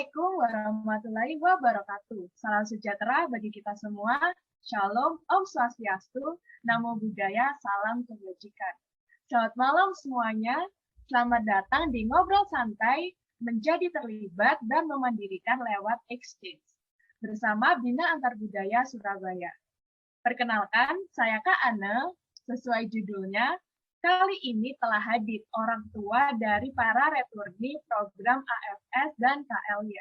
Assalamualaikum warahmatullahi wabarakatuh. Salam sejahtera bagi kita semua. Shalom, Om Swastiastu, Namo Buddhaya, salam kebajikan. Selamat malam semuanya. Selamat datang di Ngobrol Santai, menjadi terlibat dan memandirikan lewat exchange. Bersama Bina Antar Budaya Surabaya. Perkenalkan, saya Kak Ane. Sesuai judulnya, kali ini telah hadir orang tua dari para returni program AFS dan KLY.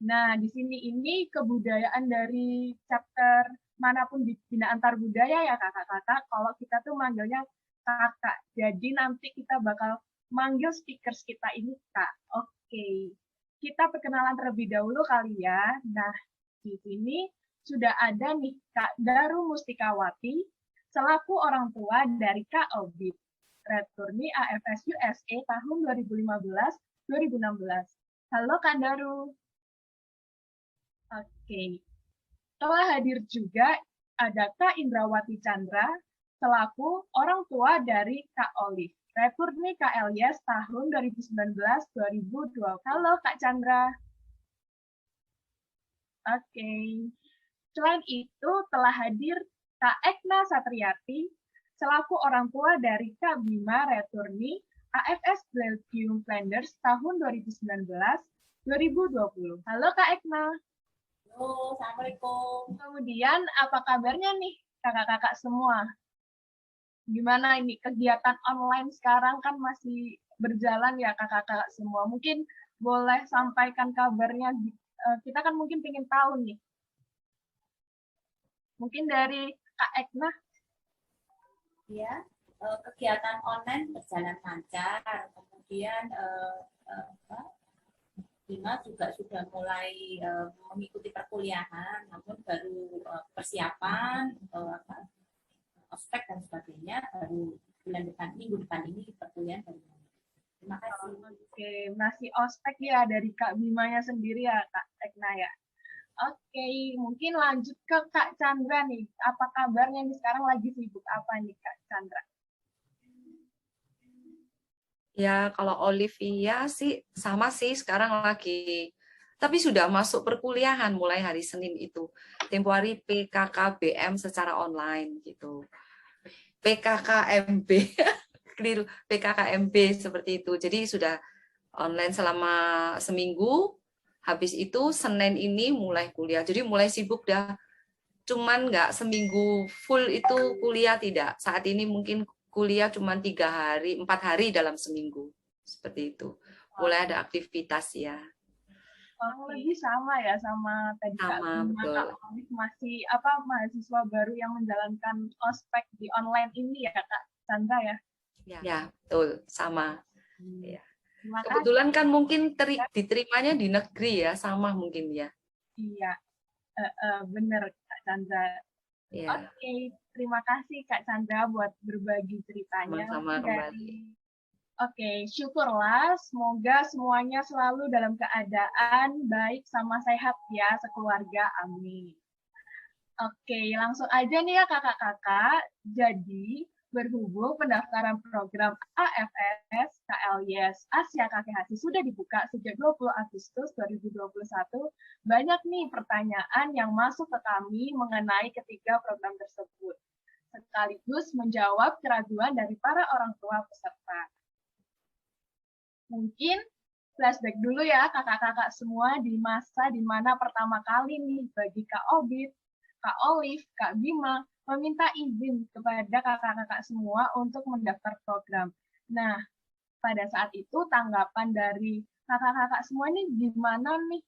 Nah, di sini ini kebudayaan dari chapter manapun di Bina Antar Budaya ya kakak-kakak. Kalau kita tuh manggilnya kakak. Jadi nanti kita bakal manggil speakers kita ini kak. Oke, kita perkenalan terlebih dahulu kali ya. Nah, di sini sudah ada nih Kak Daru Mustikawati, selaku orang tua dari Kak Obit, returni AFS USA tahun 2015-2016. Halo Kak Daru. Oke. Telah hadir juga ada Kak Indrawati Chandra, selaku orang tua dari Kak Olive, returni KLYS tahun 2019-2020. Halo Kak Chandra. Oke. Selain itu telah hadir Kak Ekna Satriati, selaku orang tua dari Kak Bima returni AFS Belgium Flanders tahun 2019-2020. Halo Kak Ekna. Halo, Assalamualaikum. Kemudian apa kabarnya nih kakak-kakak semua? Gimana ini kegiatan online sekarang kan masih berjalan ya kakak-kakak semua. Mungkin boleh sampaikan kabarnya, kita kan mungkin pengen tahu nih. Mungkin dari Kak Ekna. Ya, kegiatan online berjalan lancar. Kemudian Bima juga sudah mulai mengikuti perkuliahan, namun baru persiapan, ospek dan sebagainya. Baru bulan depan, minggu depan ini perkuliahan baru. Terima kasih. Oke, masih ospek ya dari Kak Bimanya sendiri ya Kak Ekna ya. Oke, mungkin lanjut ke Kak Chandra nih. Apa kabarnya nih sekarang lagi sibuk apa nih Kak Chandra? Ya, kalau Olivia sih sama sih sekarang lagi. Tapi sudah masuk perkuliahan mulai hari Senin itu. Tempo hari PKKBM secara online gitu. PKKMB, keliru, PKKMB seperti itu. Jadi sudah online selama seminggu. Habis itu Senin ini mulai kuliah, jadi mulai sibuk dah. Cuman nggak seminggu full itu kuliah, tidak. Saat ini mungkin kuliah cuma 3 hari, 4 hari dalam seminggu. Seperti itu. Mulai ada aktivitas ya. Lebih sama ya sama tadi Kak Bima, Kak Olive masih mahasiswa baru yang menjalankan ospek di online ini ya Kak Chandra ya? Ya, betul, sama. Ya. Makasih. Kebetulan kan mungkin diterimanya di negeri ya, sama mungkin ya. Iya, benar Kak Chandra. Ya. Oke, terima kasih Kak Chandra buat berbagi ceritanya. Sama-sama kembali. Oke, syukurlah semoga semuanya selalu dalam keadaan baik sama sehat ya sekeluarga, amin. Oke, langsung aja nih ya kakak-kakak. Jadi, berhubung pendaftaran program AFS KLYS Asia KKHC sudah dibuka sejak 20 Agustus 2021, banyak nih pertanyaan yang masuk ke kami mengenai ketiga program tersebut, sekaligus menjawab keraguan dari para orang tua peserta. Mungkin flashback dulu ya kakak-kakak semua di masa di mana pertama kali nih bagi Kak Obit, Kak Olive, Kak Bima, meminta izin kepada kakak-kakak semua untuk mendaftar program. Nah, pada saat itu tanggapan dari kakak-kakak semua ini gimana nih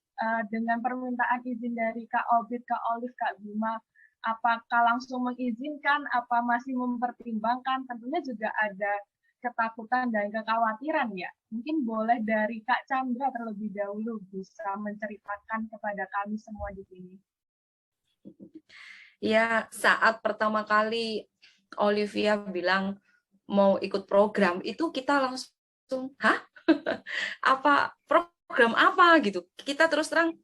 dengan permintaan izin dari Kak Obit, Kak Olive, Kak Bima? Apakah langsung mengizinkan, apa masih mempertimbangkan? Tentunya juga ada ketakutan dan kekhawatiran ya. Mungkin boleh dari Kak Chandra terlebih dahulu bisa menceritakan kepada kami semua di sini. Ya, saat pertama kali Olivia bilang mau ikut program, itu kita langsung, hah? Apa program apa gitu? Kita terus terang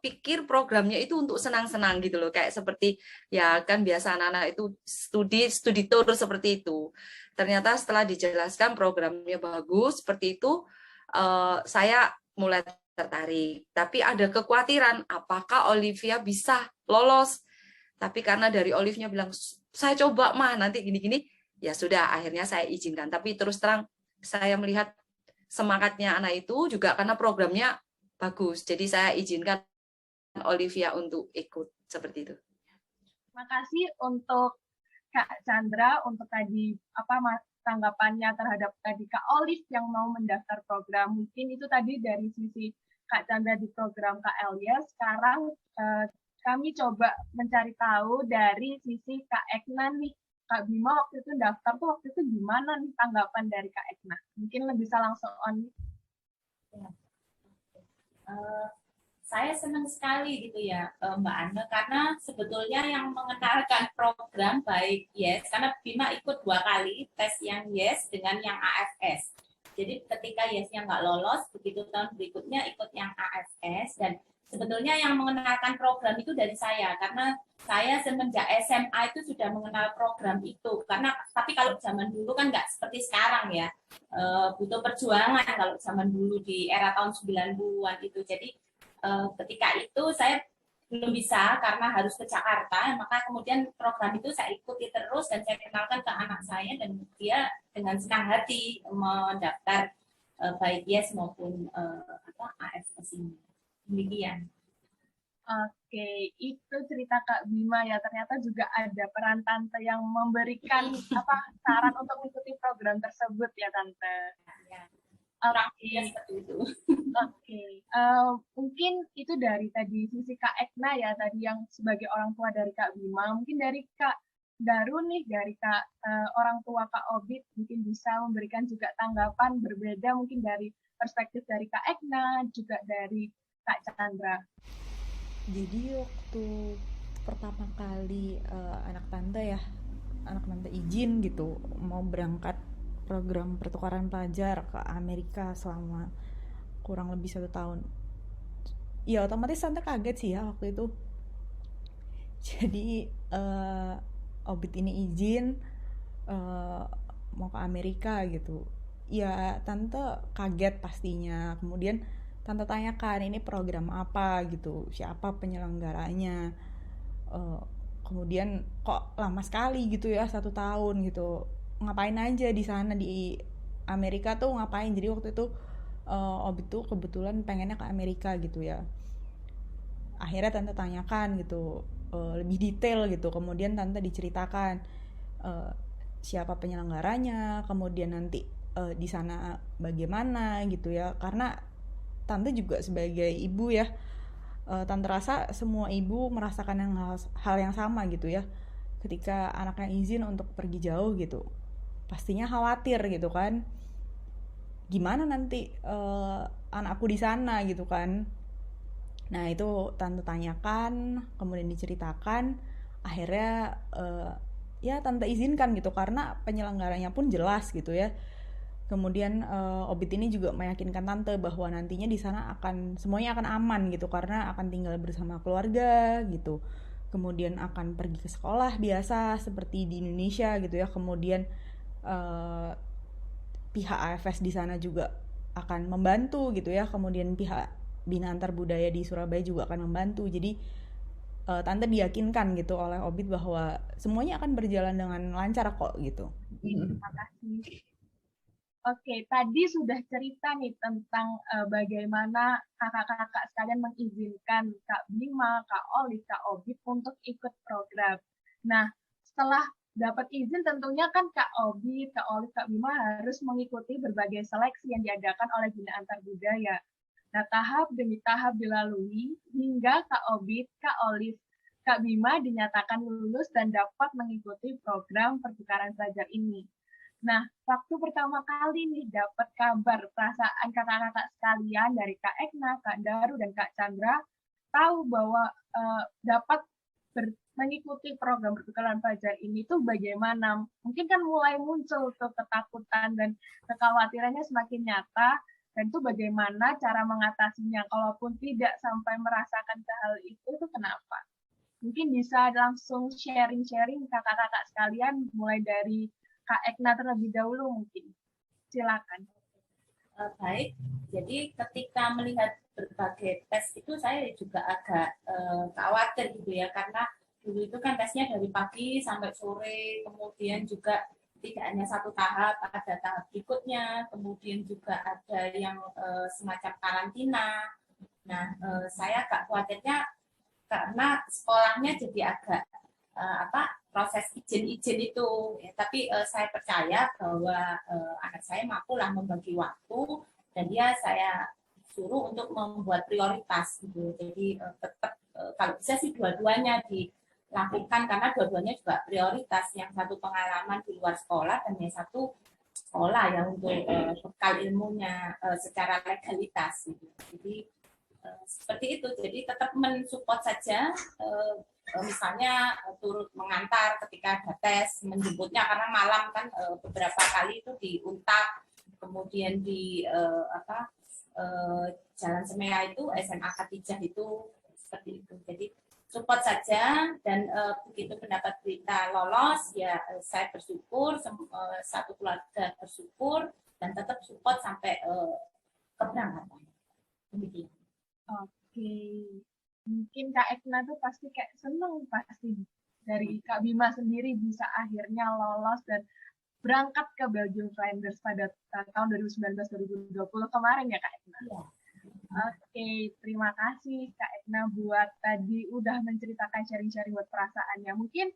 pikir programnya itu untuk senang-senang gitu loh, kayak seperti ya kan biasa anak-anak itu studi tour seperti itu. Ternyata setelah dijelaskan programnya bagus seperti itu, saya mulai tertarik. Tapi ada kekhawatiran, apakah Olivia bisa lolos? Tapi karena dari Olivia bilang, saya coba mah nanti gini-gini, ya sudah, akhirnya saya izinkan. Tapi terus terang, saya melihat semangatnya anak itu juga karena programnya bagus. Jadi saya izinkan Olivia untuk ikut seperti itu. Terima kasih untuk Kak Chandra untuk tadi tanggapannya terhadap tadi Kak Olive yang mau mendaftar program. Mungkin itu tadi dari sisi Kak Chandra di program Kak Elia. Sekarang kami coba mencari tahu dari sisi Kak Ekna nih. Kak Bima waktu itu daftar tuh waktu itu gimana nih tanggapan dari Kak Ekna? Mungkin bisa langsung on. Saya senang sekali gitu ya Mbak Anne, karena sebetulnya yang mengenalkan program baik YES, karena Bima ikut 2 kali tes yang YES dengan yang AFS. Jadi ketika YES-nya nggak lolos, begitu tahun berikutnya ikut yang AFS, dan sebetulnya yang mengenalkan program itu dari saya, karena saya semenjak SMA itu sudah mengenal program itu. Tapi kalau zaman dulu kan nggak seperti sekarang ya, butuh perjuangan kalau zaman dulu di era tahun 90-an itu. Jadi ketika itu saya belum bisa karena harus ke Jakarta, maka kemudian program itu saya ikuti terus dan saya kenalkan ke anak saya, dan dia dengan senang hati mendaftar baik YES maupun AFS ini. Demikian. Oke, itu cerita Kak Bima ya. Ternyata juga ada peran Tante yang memberikan saran untuk mengikuti program tersebut ya Tante. Ya. Oke. Mungkin itu dari tadi sisi Kak Ekna ya, tadi yang sebagai orang tua dari Kak Bima. Mungkin dari Kak Daru nih, dari Kak orang tua Kak Obit, mungkin bisa memberikan juga tanggapan berbeda mungkin dari perspektif dari Kak Ekna, juga dari Kak Chandra. Jadi waktu pertama kali anak tante izin gitu mau berangkat program pertukaran pelajar ke Amerika selama kurang lebih 1 tahun, ya otomatis tante kaget sih ya waktu itu. Jadi Obit ini izin mau ke Amerika gitu, ya tante kaget pastinya. Kemudian tante tanyakan ini program apa gitu, siapa penyelenggaranya, kemudian kok lama sekali gitu ya 1 tahun gitu, ngapain aja di sana di Amerika tuh ngapain. Jadi waktu itu Obit tuh kebetulan pengennya ke Amerika gitu ya. Akhirnya tante tanyakan gitu lebih detail gitu, kemudian tante diceritakan siapa penyelenggaranya, kemudian nanti di sana bagaimana gitu ya. Karena tante juga sebagai ibu ya, tante rasa semua ibu merasakan hal yang sama gitu ya. Ketika anaknya izin untuk pergi jauh gitu, pastinya khawatir gitu kan, gimana nanti anakku di sana gitu kan. Nah itu tante tanyakan, kemudian diceritakan, akhirnya ya tante izinkan gitu karena penyelenggaranya pun jelas gitu ya. Kemudian Obit ini juga meyakinkan tante bahwa nantinya di sana semuanya akan aman gitu, karena akan tinggal bersama keluarga gitu. Kemudian akan pergi ke sekolah biasa seperti di Indonesia gitu ya. Kemudian pihak AFS di sana juga akan membantu gitu ya. Kemudian pihak Bina Antar Budaya di Surabaya juga akan membantu. Jadi tante diyakinkan gitu oleh Obit bahwa semuanya akan berjalan dengan lancar kok gitu. Terima kasih. Oke, tadi sudah cerita nih tentang bagaimana kakak-kakak sekalian mengizinkan Kak Bima, Kak Olive, Kak Obit untuk ikut program. Nah, setelah dapat izin tentunya kan Kak Obit, Kak Olive, Kak Bima harus mengikuti berbagai seleksi yang diadakan oleh Bina Antar Budaya. Nah, tahap demi tahap dilalui hingga Kak Obit, Kak Olive, Kak Bima dinyatakan lulus dan dapat mengikuti program pertukaran pelajar ini. Nah, waktu pertama kali nih dapat kabar perasaan kakak-kakak sekalian dari Kak Ekna, Kak Daru, dan Kak Chandra tahu bahwa dapat mengikuti program pertukaran pelajar ini tuh bagaimana? Mungkin kan mulai muncul tuh ketakutan dan kekhawatirannya semakin nyata, dan itu bagaimana cara mengatasinya kalaupun tidak sampai merasakan hal itu tuh kenapa? Mungkin bisa langsung sharing-sharing kakak-kakak sekalian mulai dari Kak Ekna terlebih dahulu mungkin. Silakan. Baik, jadi ketika melihat berbagai tes itu saya juga agak khawatir gitu ya, karena dulu itu kan tesnya dari pagi sampai sore, kemudian juga tidak hanya satu tahap, ada tahap berikutnya, kemudian juga ada yang semacam karantina. Nah, saya agak khawatirnya karena sekolahnya jadi agak proses izin-izin itu ya, tapi saya percaya bahwa anak saya mampulah membagi waktu dan dia saya suruh untuk membuat prioritas gitu. Jadi tetap kalau bisa sih dua-duanya dilakukan karena dua-duanya juga prioritas, yang satu pengalaman di luar sekolah dan yang satu sekolah yang untuk bekal ilmunya secara legalitas gitu. Jadi seperti itu, jadi tetap mensupport saja, misalnya turut mengantar ketika ada tes, menjemputnya karena malam kan beberapa kali itu di Untak, kemudian di Jalan Semea itu SMA Katijah itu seperti itu. Jadi support saja dan begitu mendapat berita lolos ya saya bersyukur, satu keluarga bersyukur dan tetap support sampai keberangkatan. Demikian. Oke, mungkin Kak Ekna tuh pasti kayak seneng pasti dari Kak Bima sendiri bisa akhirnya lolos dan berangkat ke Belgium Flanders pada tahun 2019-2020 kemarin ya Kak Ekna. Ya. Oke, terima kasih Kak Ekna buat tadi udah menceritakan sharing-sharing buat perasaannya. Mungkin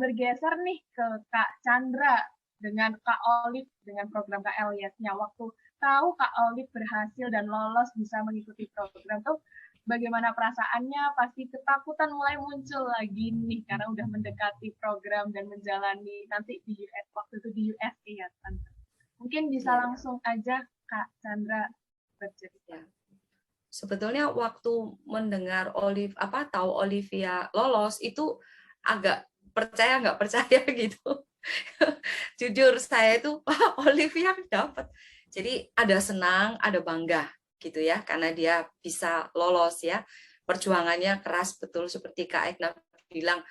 bergeser nih ke Kak Chandra dengan Kak Olive dengan program Kak Elias-nya. Waktu tahu Kak Olive berhasil dan lolos bisa mengikuti program tuh bagaimana perasaannya? Pasti ketakutan mulai muncul lagi nih karena udah mendekati program dan menjalani nanti di US, waktu itu di USA ya Tante. Mungkin bisa langsung aja Kak Chandra bercerita. Sebetulnya waktu mendengar tahu Olivia lolos itu agak percaya nggak percaya gitu. Jujur saya itu Olivia dapat. Jadi ada senang, ada bangga gitu ya, karena dia bisa lolos ya. Perjuangannya keras betul seperti Kak Ekna bilang.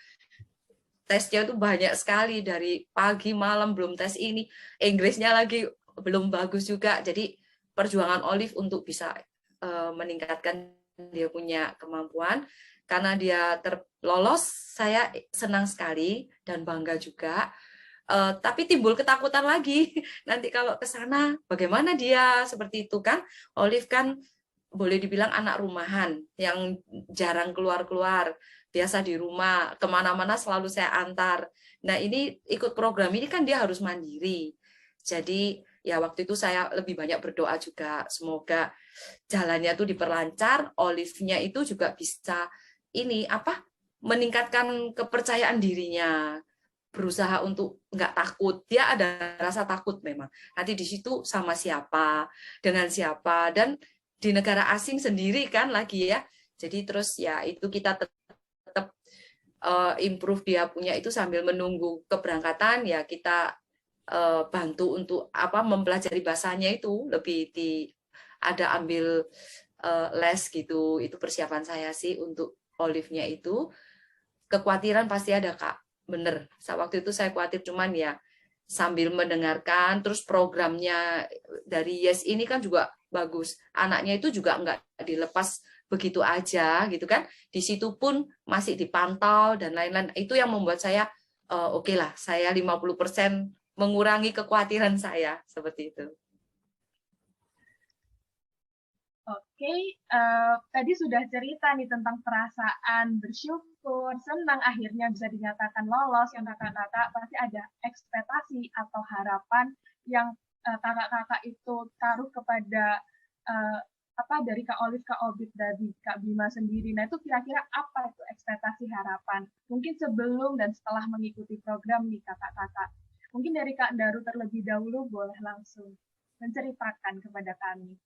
Tesnya itu banyak sekali dari pagi malam, belum tes ini, Inggrisnya lagi belum bagus juga. Jadi perjuangan Olive untuk bisa meningkatkan dia punya kemampuan, karena dia lolos, saya senang sekali dan bangga juga. Tapi timbul ketakutan lagi nanti kalau ke sana bagaimana dia, seperti itu kan. Olive kan boleh dibilang anak rumahan yang jarang keluar-keluar, biasa di rumah, kemana-mana selalu saya antar. Nah ini ikut program ini kan dia harus mandiri. Jadi ya waktu itu saya lebih banyak berdoa juga, semoga jalannya tuh diperlancar, Olive-nya itu juga bisa meningkatkan kepercayaan dirinya, berusaha untuk nggak takut. Dia ada rasa takut memang. Nanti di situ sama siapa, dengan siapa, dan di negara asing sendiri kan lagi ya. Jadi terus ya itu kita tetap improve dia punya itu sambil menunggu keberangkatan ya kita bantu untuk mempelajari bahasanya itu lebih ada ambil les gitu. Itu persiapan saya sih untuk Olive-nya itu. Kekhawatiran pasti ada Kak, bener. Waktu itu saya khawatir, cuman ya sambil mendengarkan, terus programnya dari Yes ini kan juga bagus. Anaknya itu juga nggak dilepas begitu aja gitu kan. Di situ pun masih dipantau dan lain-lain. Itu yang membuat saya oke lah, saya 50% mengurangi kekhawatiran saya seperti itu. Oke, tadi sudah cerita nih tentang perasaan bersyukur, senang akhirnya bisa dinyatakan lolos. Yang kakak-kakak pasti ada ekspektasi atau harapan yang kakak-kakak itu taruh kepada dari Kak Olive, Kak Obit, dari Kak Bima sendiri. Nah itu kira-kira apa itu ekspektasi harapan? Mungkin sebelum dan setelah mengikuti program nih kakak-kakak. Mungkin dari Kak Daru terlebih dahulu boleh langsung menceritakan kepada kami.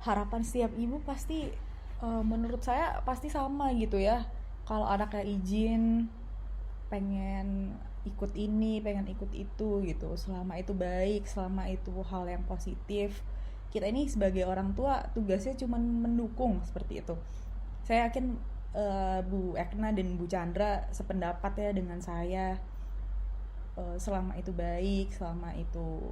Harapan setiap ibu pasti menurut saya pasti sama gitu ya. Kalau anaknya izin, pengen ikut ini, pengen ikut itu gitu. Selama itu baik, selama itu hal yang positif. Kita ini sebagai orang tua tugasnya cuma mendukung seperti itu. Saya yakin Bu Ekna dan Bu Chandra sependapat ya dengan saya. Selama itu baik, selama itu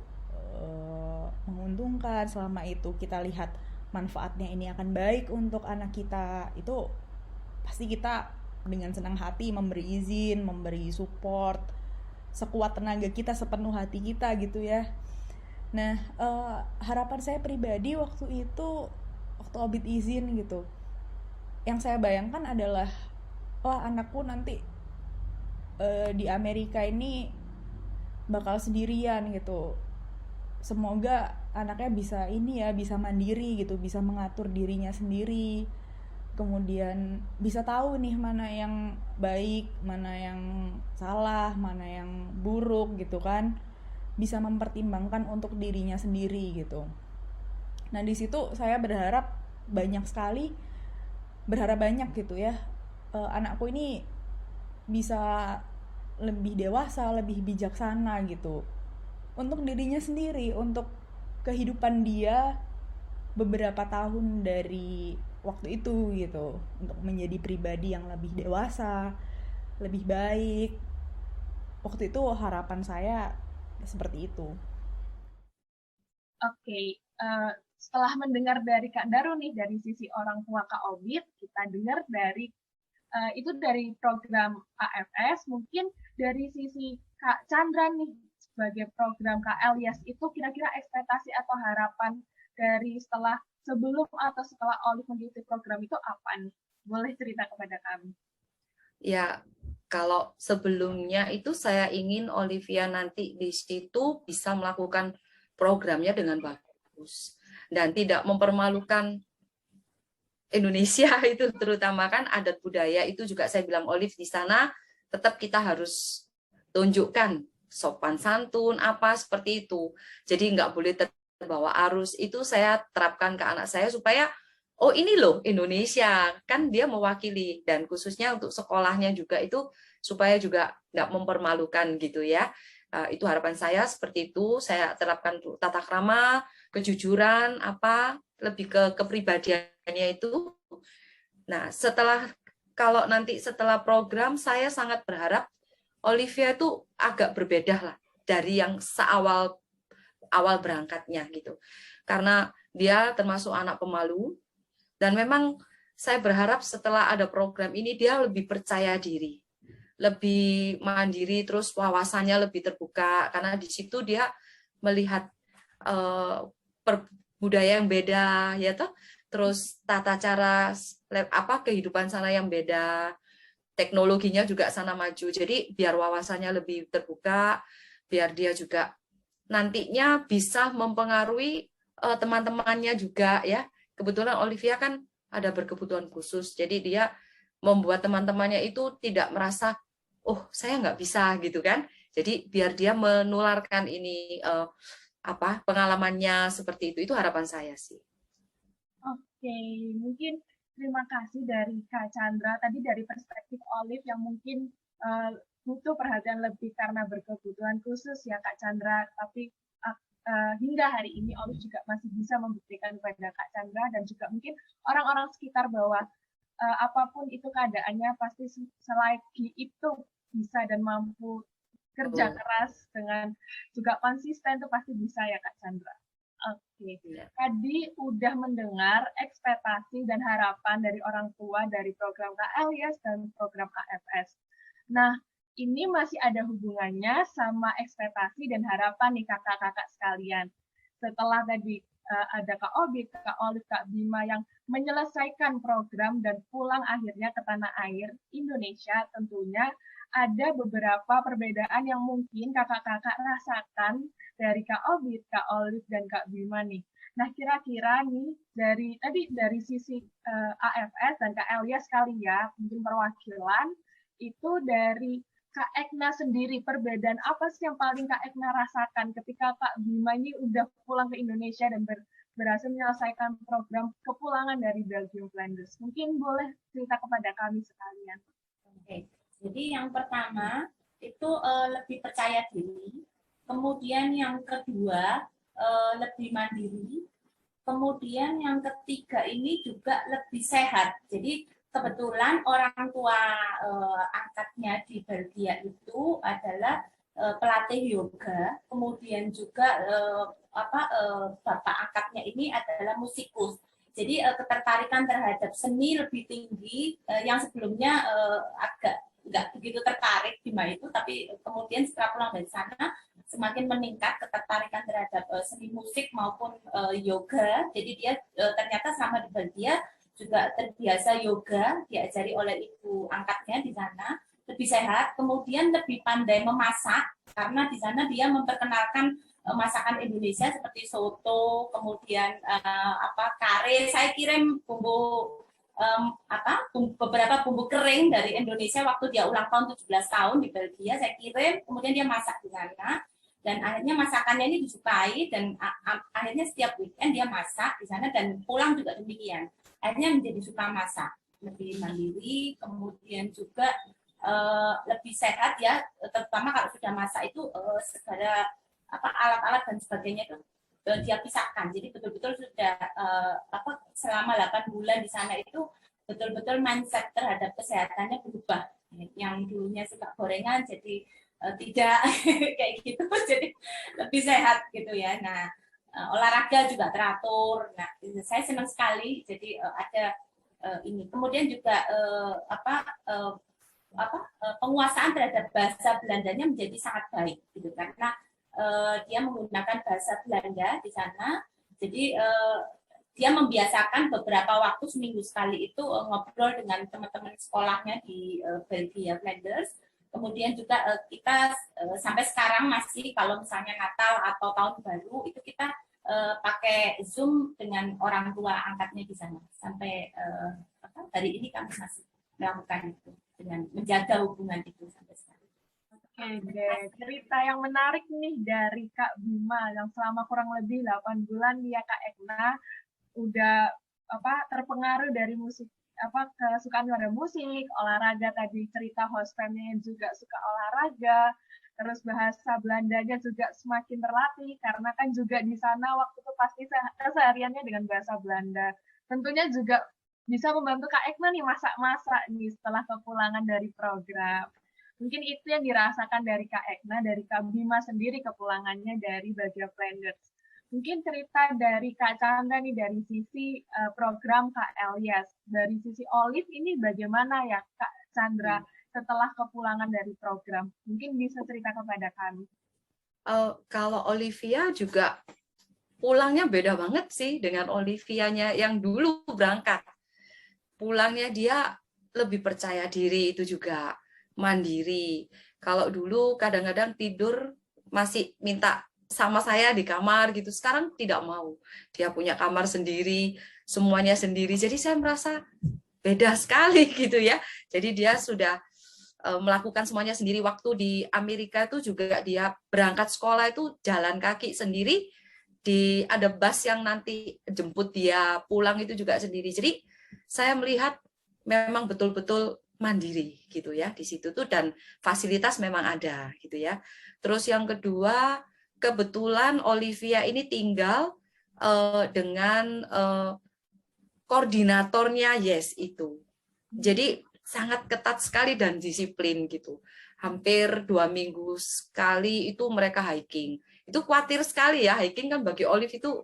menguntungkan, selama itu kita lihat manfaatnya ini akan baik untuk anak kita, itu pasti kita dengan senang hati memberi izin, memberi support sekuat tenaga kita, sepenuh hati kita gitu ya. Nah, harapan saya pribadi waktu itu, waktu Obit izin gitu, yang saya bayangkan adalah, wah anakku nanti di Amerika ini bakal sendirian gitu. Semoga anaknya bisa ini ya, bisa mandiri gitu, bisa mengatur dirinya sendiri. Kemudian bisa tahu nih mana yang baik, mana yang salah, mana yang buruk gitu kan. Bisa mempertimbangkan untuk dirinya sendiri gitu. Nah, di situ saya berharap banyak gitu ya. Anakku ini bisa lebih dewasa, lebih bijaksana gitu. Untuk dirinya sendiri, untuk kehidupan dia beberapa tahun dari waktu itu gitu, untuk menjadi pribadi yang lebih dewasa, lebih baik. Waktu itu harapan saya seperti itu. Oke, setelah mendengar dari Kak Daru nih, dari sisi orang tua Kak Obit, kita dengar dari itu dari program AFS. Mungkin dari sisi Kak Chandra nih, sebagai program Kak Elias, itu kira-kira ekspektasi atau harapan dari sebelum atau setelah Olive mengikuti program itu apa nih? Boleh cerita kepada kami. Ya, kalau sebelumnya itu saya ingin Olivia nanti di situ bisa melakukan programnya dengan bagus dan tidak mempermalukan Indonesia itu, terutama kan adat budaya itu juga saya bilang Olive di sana tetap kita harus tunjukkan sopan santun apa seperti itu. Jadi nggak boleh terbawa arus. Itu saya terapkan ke anak saya supaya oh ini loh Indonesia, kan dia mewakili, dan khususnya untuk sekolahnya juga itu supaya juga nggak mempermalukan gitu ya. Itu harapan saya seperti itu. Saya terapkan tata krama, kejujuran, apa lebih ke kepribadiannya itu. Nah, kalau nanti setelah program, saya sangat berharap Olivia itu agak berbeda lah dari yang awal berangkatnya gitu. Karena dia termasuk anak pemalu, dan memang saya berharap setelah ada program ini dia lebih percaya diri, lebih mandiri, terus wawasannya lebih terbuka, karena di situ dia melihat budaya yang beda ya toh, terus tata cara kehidupan sana yang beda, teknologinya juga sana maju. Jadi biar wawasannya lebih terbuka, biar dia juga nantinya bisa mempengaruhi teman-temannya juga ya. Kebetulan Olivia kan ada berkebutuhan khusus, jadi dia membuat teman-temannya itu tidak merasa oh saya nggak bisa gitu kan. Jadi biar dia menularkan ini pengalamannya seperti itu harapan saya sih. Oke, mungkin terima kasih dari Kak Chandra. Tadi dari perspektif Olive yang mungkin butuh perhatian lebih karena berkebutuhan khusus ya Kak Chandra. Tapi hingga hari ini Olive juga masih bisa membuktikan kepada Kak Chandra dan juga mungkin orang-orang sekitar bahwa apapun itu keadaannya pasti selagi itu bisa dan mampu kerja keras dengan juga konsisten itu pasti bisa ya Kak Chandra. Oke, tadi udah mendengar ekspektasi dan harapan dari orang tua dari program Kak Elias dan program AFS. Nah, ini masih ada hubungannya sama ekspektasi dan harapan nih kakak-kakak sekalian. Setelah tadi ada Kak Obit, Kak Olive, Kak Bima yang menyelesaikan program dan pulang akhirnya ke tanah air Indonesia, tentunya ada beberapa perbedaan yang mungkin kakak-kakak rasakan dari Kak Obit, Kak Olive, dan Kak Bima nih. Nah, kira-kira nih dari sisi AFS dan Kak Elias kali ya, mungkin perwakilan itu dari Kak Ekna sendiri, perbedaan apa sih yang paling Kak Ekna rasakan ketika Kak Bima ini udah pulang ke Indonesia dan berhasil menyelesaikan program kepulangan dari Belgium Flanders? Mungkin boleh cerita kepada kami sekalian. Oke. Jadi yang pertama itu lebih percaya diri, kemudian yang kedua lebih mandiri, kemudian yang ketiga ini juga lebih sehat. Jadi kebetulan orang tua angkatnya di Belgia itu adalah pelatih yoga, kemudian juga bapak angkatnya ini adalah musikus. Jadi ketertarikan terhadap seni lebih tinggi yang sebelumnya agak nggak begitu tertarik di itu, tapi kemudian setelah pulang dari sana semakin meningkat ketertarikan terhadap seni musik maupun yoga. Jadi dia ternyata sama di Belgia juga terbiasa yoga, diajari oleh ibu angkatnya di sana, lebih sehat, kemudian lebih pandai memasak karena di sana dia memperkenalkan masakan Indonesia seperti soto, kemudian kare. Saya kirim bumbu beberapa bumbu kering dari Indonesia waktu dia ulang tahun 17 tahun di Belgia, saya kirim, kemudian dia masak di sana dan akhirnya masakannya ini disukai dan akhirnya setiap weekend dia masak di sana dan pulang juga demikian. Akhirnya menjadi suka masak, lebih mandiri, kemudian juga lebih sehat ya, terutama kalau sudah masak itu segala alat-alat dan sebagainya itu dia pisahkan. Jadi betul-betul sudah selama 8 bulan di sana itu betul-betul mindset terhadap kesehatannya berubah. Yang dulunya suka gorengan jadi tidak kayak gitu, jadi lebih sehat gitu ya. Nah, olahraga juga teratur. Nah, saya senang sekali. Jadi ada ini. Kemudian juga penguasaan terhadap bahasa Belandanya menjadi sangat baik gitu karena dia menggunakan bahasa Belanda di sana. Jadi dia membiasakan beberapa waktu seminggu sekali itu ngobrol dengan teman-teman sekolahnya di Belgia, Flanders. Kemudian juga kita sampai sekarang masih kalau misalnya Natal atau Tahun Baru itu kita pakai Zoom dengan orang tua angkatnya di sana. Sampai hari ini kami masih melakukan itu dengan menjaga hubungan itu sampai sekarang. Oke, cerita yang menarik nih dari Kak Bima yang selama kurang lebih 8 bulan dia Kak Ekna udah terpengaruh dari musik kesukaan pada musik, olahraga tadi cerita host family juga suka olahraga, terus bahasa Belandanya juga semakin terlatih karena kan juga di sana waktu itu pasti kesehariannya dengan bahasa Belanda. Tentunya juga bisa membantu Kak Ekna nih masak-masak nih setelah kepulangan dari program. Mungkin itu yang dirasakan dari Kak Ekna, dari Kak Bima sendiri kepulangannya dari Belgia Flanders. Mungkin cerita dari Kak Chandra nih dari sisi program Kak Elias. Dari sisi Olive ini bagaimana ya Kak Chandra setelah kepulangan dari program? Mungkin bisa cerita kepada kami. Kalau Olivia juga pulangnya beda banget sih dengan Olivianya yang dulu berangkat. Pulangnya dia lebih percaya diri, itu juga mandiri. Kalau dulu kadang-kadang tidur masih minta sama saya di kamar gitu, sekarang tidak mau. Dia punya kamar sendiri, semuanya sendiri. Jadi saya merasa beda sekali gitu ya. Jadi dia sudah melakukan semuanya sendiri. Waktu di Amerika itu juga dia berangkat sekolah itu jalan kaki sendiri, ada bus yang nanti jemput dia pulang itu juga sendiri. Jadi saya melihat memang betul-betul mandiri gitu ya di situ tuh, dan fasilitas memang ada gitu ya. Terus yang kedua, kebetulan Olivia ini tinggal dengan koordinatornya Yes itu. Jadi sangat ketat sekali dan disiplin gitu. Hampir 2 minggu sekali itu mereka hiking. Itu khawatir sekali ya, hiking kan bagi Olive itu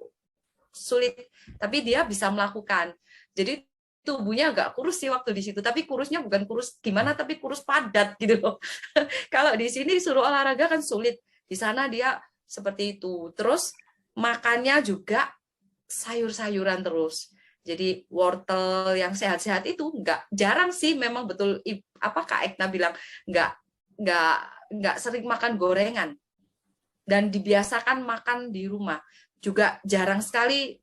sulit, tapi dia bisa melakukan. Jadi tubuhnya agak kurus sih waktu di situ, tapi kurusnya bukan kurus gimana, tapi kurus padat gitu loh. Kalau di sini suruh olahraga kan sulit. Di sana dia seperti itu. Terus makannya juga sayur-sayuran terus. Jadi wortel yang sehat-sehat itu jarang sih, memang betul Kak Ekna bilang nggak sering makan gorengan dan dibiasakan makan di rumah. Juga jarang sekali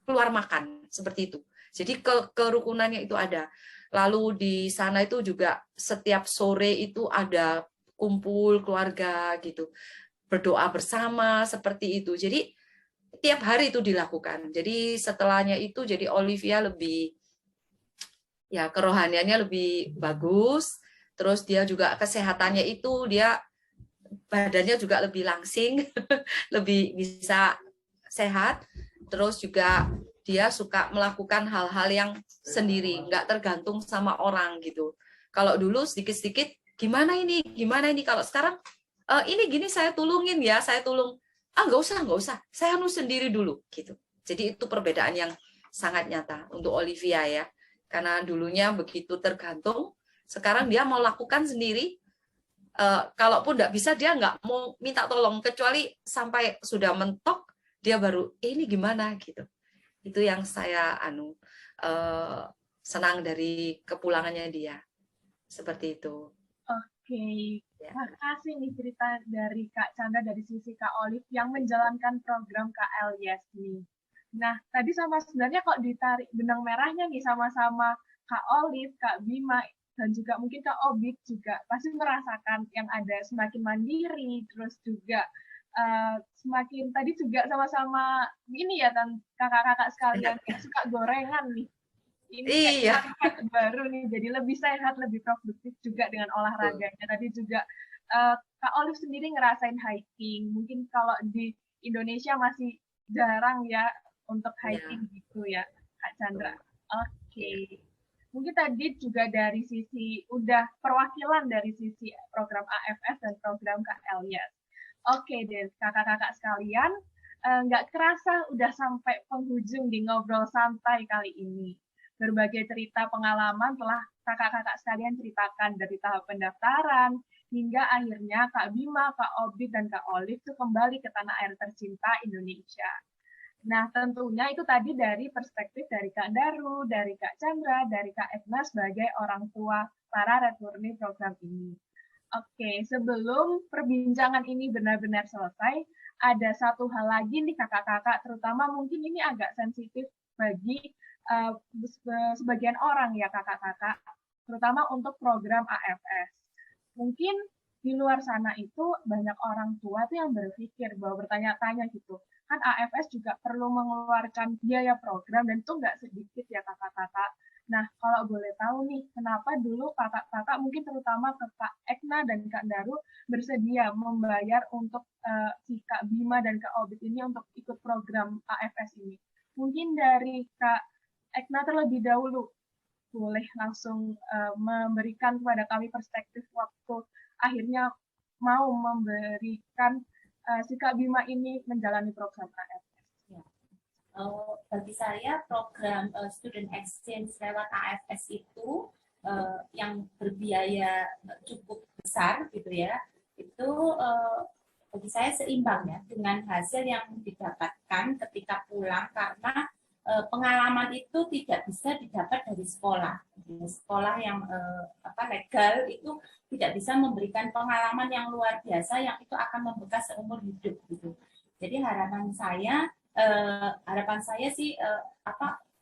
keluar makan seperti itu. Jadi kerukunannya itu ada. Lalu di sana itu juga setiap sore itu ada kumpul keluarga gitu, berdoa bersama seperti itu. Jadi tiap hari itu dilakukan. Jadi setelahnya itu jadi Olivia lebih ya kerohaniannya lebih bagus. Terus dia juga kesehatannya itu dia badannya juga lebih langsing, lebih bisa sehat. Terus juga dia suka melakukan hal-hal yang sendiri, nggak tergantung sama orang gitu. Kalau dulu sedikit-sedikit gimana ini, kalau sekarang ini gini saya tulungin ya, saya tulung. Nggak usah, saya anu sendiri dulu gitu. Jadi itu perbedaan yang sangat nyata untuk Olivia ya, karena dulunya begitu tergantung, sekarang dia mau lakukan sendiri. Kalaupun nggak bisa dia nggak mau minta tolong, kecuali sampai sudah mentok dia baru ini gimana gitu. Itu yang saya senang dari kepulangannya dia seperti itu. Oke, Ya. makasih nih cerita dari Kak Chandra dari sisi Kak Olive yang menjalankan program KL Yes nih. Nah, tadi sebenarnya kok ditarik benang merahnya nih sama-sama Kak Olive, Kak Bima, dan juga mungkin Kak Obit juga pasti merasakan yang ada semakin mandiri, terus juga semakin tadi juga sama-sama ini ya, kakak-kakak sekalian kayak suka gorengan nih. Ini Iya. kayak baru nih, jadi lebih sehat, lebih produktif juga dengan olahraganya. Tadi juga Kak Olive sendiri ngerasain hiking. Mungkin kalau di Indonesia masih jarang ya untuk hiking gitu ya, Kak Chandra. Oke. Mungkin tadi juga dari sisi, udah perwakilan dari sisi program AFS dan program KLYS. Oke deh, kakak-kakak sekalian, nggak kerasa udah sampai penghujung di ngobrol santai kali ini. Berbagai cerita pengalaman telah kakak-kakak sekalian ceritakan dari tahap pendaftaran, hingga akhirnya Kak Bima, Kak Obit, dan Kak Olive itu kembali ke tanah air tercinta Indonesia. Nah, tentunya itu tadi dari perspektif dari Kak Daru, dari Kak Chandra, dari Kak Edna sebagai orang tua para returni program ini. Oke, sebelum perbincangan ini benar-benar selesai, ada satu hal lagi nih kakak-kakak, terutama mungkin ini agak sensitif bagi sebagian orang ya kakak-kakak, terutama untuk program AFS. Mungkin di luar sana itu banyak orang tua tuh yang berpikir bahwa bertanya-tanya gitu, kan AFS juga perlu mengeluarkan biaya program dan itu nggak sedikit ya kakak-kakak. Nah, kalau boleh tahu nih, kenapa dulu kakak-kakak mungkin terutama ke Kak Ekna dan Kak Daru bersedia membayar untuk si Kak Bima dan Kak Obit ini untuk ikut program AFS ini? Mungkin dari Kak Ekna terlebih dahulu, boleh langsung memberikan kepada kami perspektif waktu akhirnya mau memberikan si Kak Bima ini menjalani program AFS. Ya. Bagi saya program student exchange lewat AFS itu yang berbiaya cukup besar gitu ya, itu bagi saya seimbang ya dengan hasil yang didapatkan ketika pulang, karena pengalaman itu tidak bisa didapat dari sekolah. Sekolah yang legal itu tidak bisa memberikan pengalaman yang luar biasa yang itu akan membekas seumur hidup gitu. Jadi harapan saya sih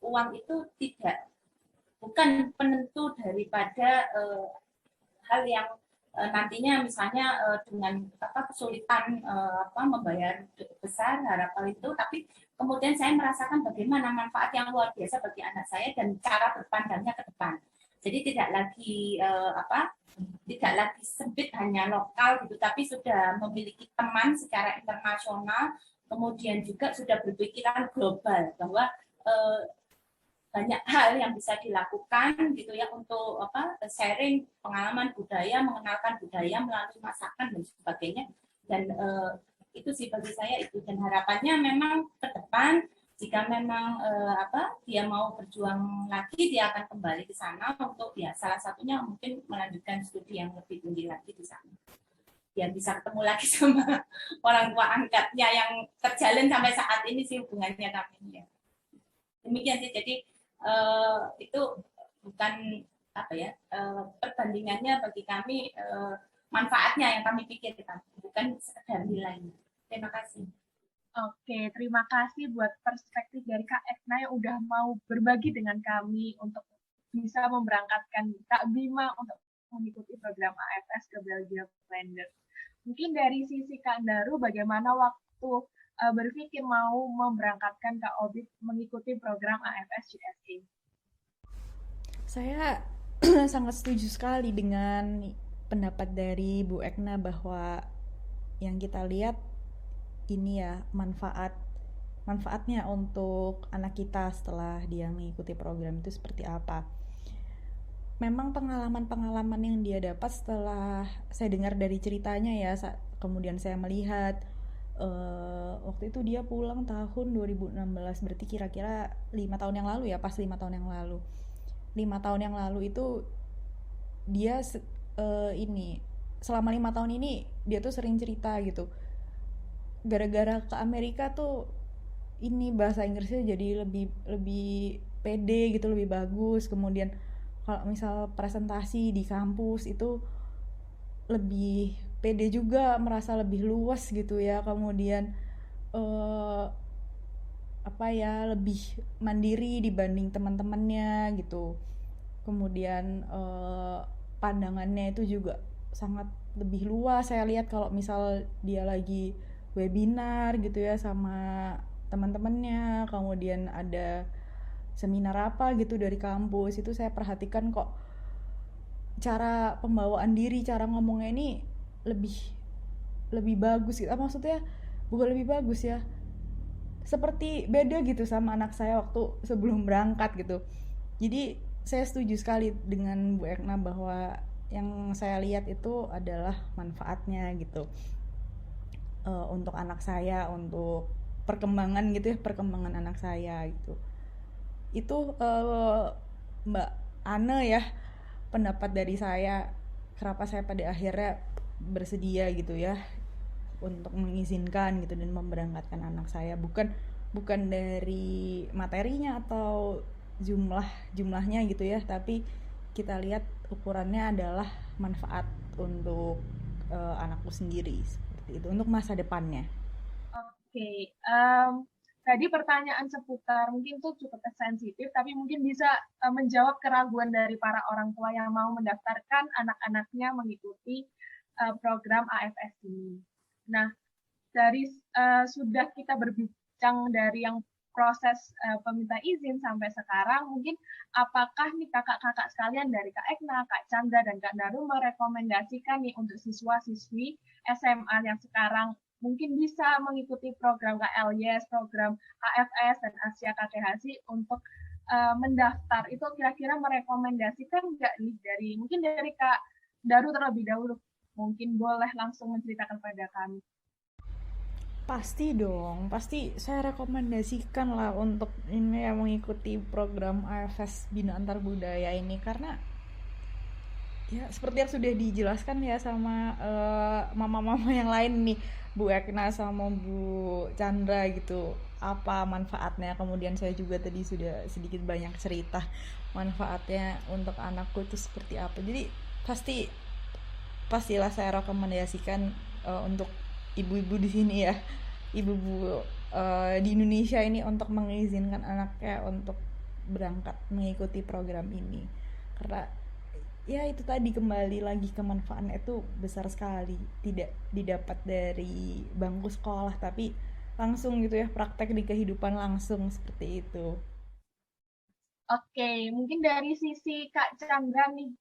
uang itu bukan penentu daripada hal yang nantinya misalnya dengan kesulitan membayar besar harapan itu, tapi kemudian saya merasakan bagaimana manfaat yang luar biasa bagi anak saya dan cara berpandangnya ke depan. Jadi tidak lagi sempit hanya lokal gitu, tapi sudah memiliki teman secara internasional, kemudian juga sudah berpikiran global bahwa banyak hal yang bisa dilakukan gitu ya untuk sharing pengalaman budaya, mengenalkan budaya melalui masakan dan sebagainya. Dan itu sih bagi saya itu, dan harapannya memang ke depan jika memang dia mau berjuang lagi, dia akan kembali ke sana untuk ya salah satunya mungkin melanjutkan studi yang lebih tinggi lagi di sana, biar bisa ketemu lagi sama orang tua angkatnya yang terjalin sampai saat ini sih hubungannya kami ya. Demikian sih, jadi itu bukan perbandingannya bagi kami, manfaatnya yang kami pikirkan, bukan sekedar nilainya. Terima kasih. Oke, terima kasih buat perspektif dari Kak Ekna yang udah mau berbagi dengan kami untuk bisa memberangkatkan Kak Bima untuk mengikuti program AFS ke Belgia Flanders. Mungkin dari sisi Kak Daru, bagaimana waktu berpikir mau memberangkatkan Kak Obit mengikuti program AFS GSA? Saya sangat setuju sekali dengan pendapat dari Bu Ekna bahwa yang kita lihat ini ya manfaatnya untuk anak kita setelah dia mengikuti program itu seperti apa. memang pengalaman-pengalaman yang dia dapat setelah saya dengar dari ceritanya ya, kemudian saya melihat waktu itu dia pulang tahun 2016, berarti kira-kira 5 tahun yang lalu ya, pas 5 tahun yang lalu. 5 tahun yang lalu itu dia ini selama 5 tahun ini dia tuh sering cerita gitu. Gara-gara ke Amerika tuh ini bahasa Inggrisnya jadi lebih lebih pede gitu, lebih bagus. Kemudian kalau misal presentasi di kampus itu lebih pede juga, merasa lebih luas gitu ya. Kemudian eh, apa ya, lebih mandiri dibanding teman-temannya gitu. Kemudian pandangannya itu juga sangat lebih luas. Saya lihat kalau misal dia lagi webinar gitu ya sama teman-temannya, kemudian ada seminar apa gitu dari kampus, itu saya perhatikan kok cara pembawaan diri, cara ngomongnya ini lebih lebih bagus gitu. Maksudnya bukan lebih bagus ya, seperti beda gitu sama anak saya waktu sebelum berangkat gitu. Jadi saya setuju sekali dengan Bu Ekna bahwa yang saya lihat itu adalah manfaatnya gitu, untuk anak saya, untuk perkembangan gitu ya, perkembangan anak saya gitu. Itu Mbak Ane ya, pendapat dari saya kenapa saya pada akhirnya bersedia gitu ya untuk mengizinkan gitu dan memberangkatkan anak saya, bukan bukan dari materinya atau jumlahnya gitu ya, tapi kita lihat ukurannya adalah manfaat untuk anakku sendiri, seperti itu, untuk masa depannya. Oke, tadi pertanyaan seputar mungkin tuh cukup sensitif, tapi mungkin bisa menjawab keraguan dari para orang tua yang mau mendaftarkan anak-anaknya mengikuti program AFS ini. Nah, dari sudah kita berbincang dari yang proses peminta izin sampai sekarang, mungkin apakah nih kakak-kakak sekalian dari Kak Ekna, Kak Chandra, dan Kak Daru merekomendasikan nih untuk siswa-siswi SMA yang sekarang mungkin bisa mengikuti program KLYS, program AFS, dan Asia KTHC untuk mendaftar, itu kira-kira merekomendasikan nggak nih mungkin dari Kak Daru terlebih dahulu, mungkin boleh langsung menceritakan pada kami. Pasti dong, pasti saya rekomendasikan lah untuk ini yang mengikuti program AFS Bina Antar Budaya ini, karena ya seperti yang sudah dijelaskan ya sama mama-mama yang lain nih, Bu Ekna sama Bu Chandra gitu, apa manfaatnya. Kemudian saya juga tadi sudah sedikit banyak cerita manfaatnya untuk anakku itu seperti apa. Jadi pastilah saya rekomendasikan untuk ibu-ibu di sini ya, ibu-ibu di Indonesia ini, untuk mengizinkan anaknya untuk berangkat mengikuti program ini, karena ya itu tadi, kembali lagi ke manfaatnya itu besar sekali, tidak didapat dari bangku sekolah tapi langsung gitu ya, praktek di kehidupan langsung seperti itu. Oke, mungkin dari sisi Kak Chandra nih,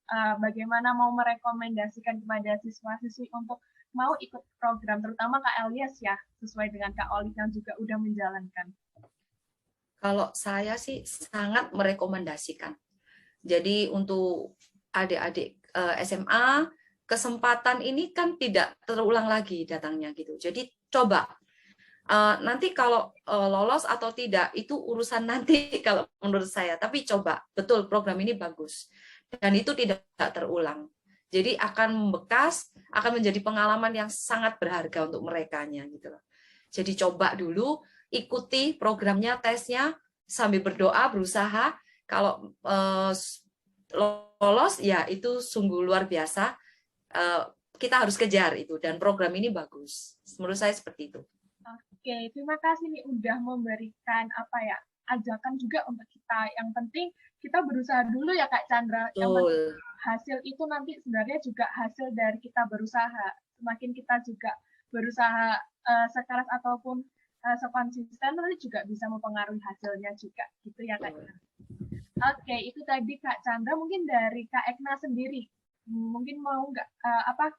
bagaimana mau merekomendasikan kepada siswa-siswi untuk mau ikut program, terutama Kak Elias ya, sesuai dengan Kak Olive yang juga udah menjalankan. Kalau saya sih sangat merekomendasikan. Jadi untuk adik-adik SMA, kesempatan ini kan tidak terulang lagi datangnya gitu. Jadi coba. Nanti kalau lolos atau tidak itu urusan nanti kalau menurut saya, tapi coba, betul program ini bagus dan itu tidak terulang, jadi akan membekas, akan menjadi pengalaman yang sangat berharga untuk merekanya gitu loh. Jadi coba dulu, ikuti programnya, tesnya, sambil berdoa, berusaha. Kalau lolos ya itu sungguh luar biasa, kita harus kejar itu, dan program ini bagus menurut saya seperti itu. Oke, terima kasih nih udah memberikan ajakan juga untuk kita. Yang penting kita berusaha dulu ya Kak Chandra. Yang penting hasil itu nanti sebenarnya juga hasil dari kita berusaha. Semakin kita juga berusaha sekeras ataupun sekonsisten, nanti juga bisa mempengaruhi hasilnya juga, gitu ya Kak Chandra. Oke, itu tadi Kak Chandra. Mungkin dari Kak Ekna sendiri, mungkin mau nggak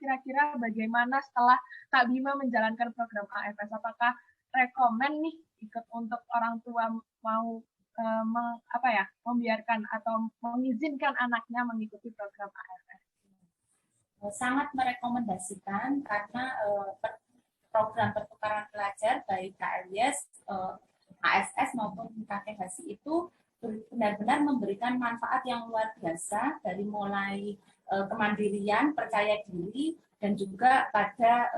kira-kira bagaimana setelah Kak Bima menjalankan program AFS, apakah rekomen nih ikut untuk orang tua mau membiarkan atau mengizinkan anaknya mengikuti program AFS? Sangat merekomendasikan karena program pertukaran pelajar baik KLIS, ASS maupun KKHSI itu benar-benar memberikan manfaat yang luar biasa dari mulai kemandirian, percaya diri, dan juga pada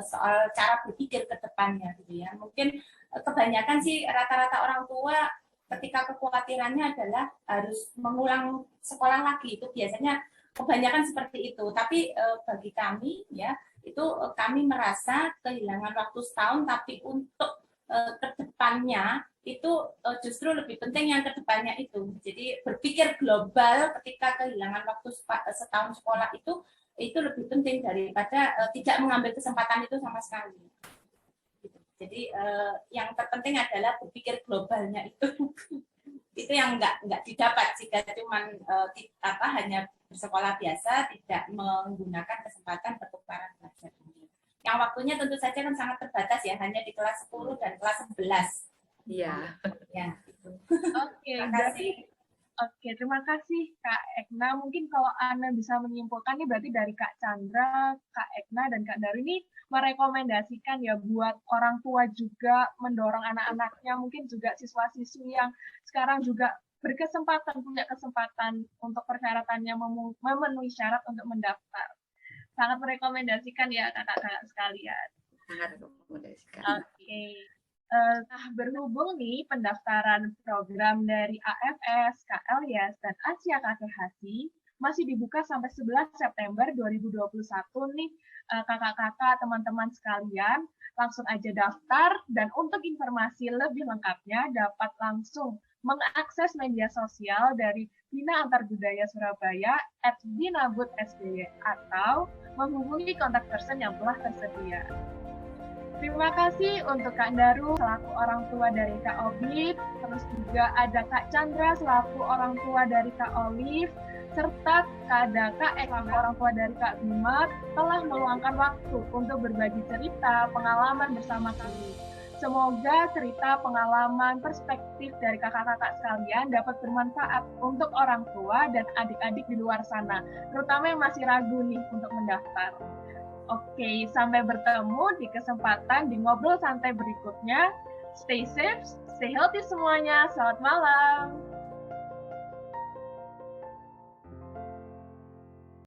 soal cara berpikir ke depannya gitu ya. Mungkin kebanyakan sih rata-rata orang tua ketika kekhawatirannya adalah harus mengulang sekolah lagi, itu biasanya kebanyakan seperti itu. Tapi bagi kami ya itu kami merasa kehilangan waktu setahun, tapi untuk kedepannya itu justru lebih penting yang kedepannya itu. Jadi berpikir global ketika kehilangan waktu setahun sekolah itu lebih penting daripada tidak mengambil kesempatan itu sama sekali. Jadi yang terpenting adalah berpikir globalnya itu. Itu yang nggak didapat jika cuma hanya bersekolah biasa, tidak menggunakan kesempatan pertukaran pelajar ini. Yang waktunya tentu saja kan sangat terbatas ya, hanya di kelas 10 dan kelas 11. Iya. Ya, itu. Oke, terima kasih Kak Ekna. Mungkin kalau Anda bisa menyimpulkan nih berarti dari Kak Chandra, Kak Ekna, dan Kak Daru ini merekomendasikan ya buat orang tua juga mendorong anak-anaknya, mungkin juga siswa-siswi yang sekarang juga punya kesempatan untuk persyaratannya memenuhi syarat untuk mendaftar. Sangat merekomendasikan ya kakak-kakak sekalian. Sangat rekomendasikan. Oke. Nah, berhubung nih pendaftaran program dari AFS, KLIS, dan Asia KKHSI masih dibuka sampai 11 September 2021 nih kakak-kakak, teman-teman sekalian, langsung aja daftar, dan untuk informasi lebih lengkapnya dapat langsung mengakses media sosial dari Bina Antarbudaya Surabaya @binabud_sby atau menghubungi kontak person yang telah tersedia. Terima kasih untuk Kak Daru selaku orang tua dari Kak Olive, terus juga ada Kak Chandra selaku orang tua dari Kak Olive, serta ada Kak Ekna orang tua dari Kak Bima telah meluangkan waktu untuk berbagi cerita, pengalaman bersama kami. Semoga cerita, pengalaman, perspektif dari kakak-kakak sekalian dapat bermanfaat untuk orang tua dan adik-adik di luar sana, terutama yang masih ragu nih untuk mendaftar. Oke, sampai bertemu di kesempatan di ngobrol santai berikutnya. Stay safe, stay healthy semuanya. Selamat malam.